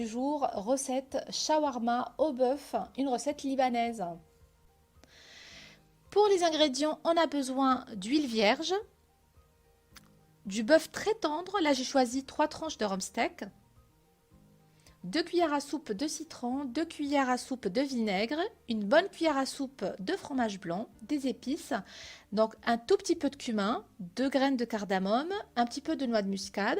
Du jour, recette shawarma au bœuf, une recette libanaise. Pour les ingrédients, on a besoin d'huile vierge, du bœuf très tendre, là j'ai choisi 3 tranches de rump steak, 2 cuillères à soupe de citron, 2 cuillères à soupe de vinaigre, une bonne cuillère à soupe de fromage blanc, des épices, donc un tout petit peu de cumin, 2 graines de cardamome, un petit peu de noix de muscade,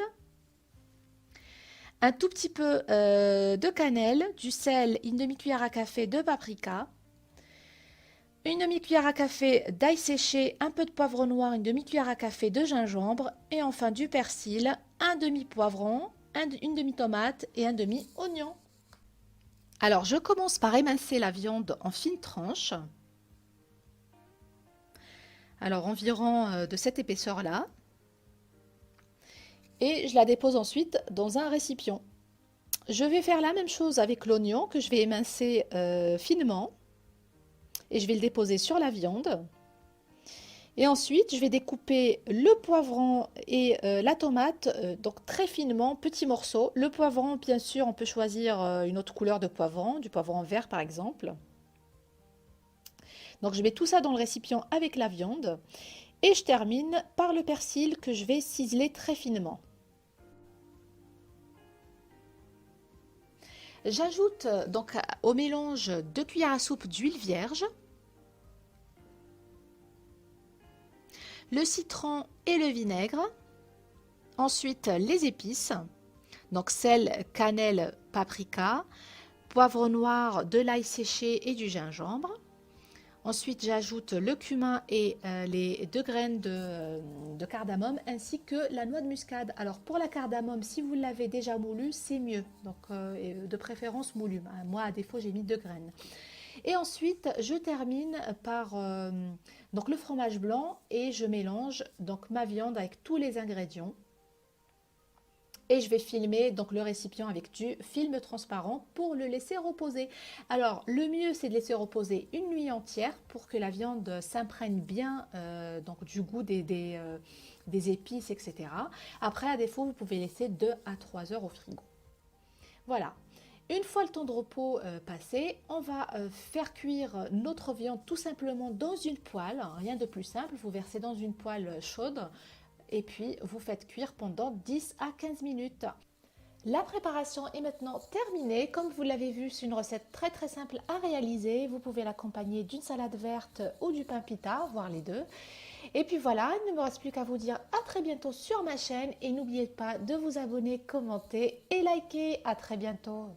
un tout petit peu de cannelle, du sel, une demi-cuillère à café de paprika, une demi-cuillère à café d'ail séché, un peu de poivre noir, une demi-cuillère à café de gingembre et enfin du persil, un demi-poivron, une demi-tomate et un demi-oignon. Alors je commence par émincer la viande en fines tranches, alors environ de cette épaisseur-là, et je la dépose ensuite dans un récipient. Je vais faire la même chose avec l'oignon que je vais émincer finement et je vais le déposer sur la viande. Et ensuite, je vais découper le poivron et la tomate, donc très finement, petits morceaux. Le poivron, bien sûr, on peut choisir une autre couleur de poivron, du poivron vert par exemple. Donc je mets tout ça dans le récipient avec la viande. Et je termine par le persil que je vais ciseler très finement. J'ajoute donc au mélange 2 cuillères à soupe d'huile vierge, le citron et le vinaigre, ensuite les épices, donc sel, cannelle, paprika, poivre noir, de l'ail séché et du gingembre. Ensuite, j'ajoute le cumin et les 2 graines de cardamome ainsi que la noix de muscade. Alors pour la cardamome, si vous l'avez déjà moulu, c'est mieux. Donc de préférence moulu. Moi, à défaut, j'ai mis 2 graines. Et ensuite, je termine par donc le fromage blanc et je mélange donc ma viande avec tous les ingrédients. Et je vais filmer donc le récipient avec du film transparent pour le laisser reposer. Alors le mieux c'est de laisser reposer une nuit entière pour que la viande s'imprègne bien donc du goût des épices, etc. Après à défaut vous pouvez laisser 2 à 3 heures au frigo. Voilà. Une fois le temps de repos passé, on va faire cuire notre viande tout simplement dans une poêle, rien de plus simple, vous versez dans une poêle chaude et puis vous faites cuire pendant 10 à 15 minutes. La préparation est maintenant terminée. Comme vous l'avez vu, c'est une recette très très simple à réaliser. Vous pouvez l'accompagner d'une salade verte ou du pain pita, voire les deux. Et puis voilà, il ne me reste plus qu'à vous dire à très bientôt sur ma chaîne et n'oubliez pas de vous abonner, commenter et liker. À très bientôt.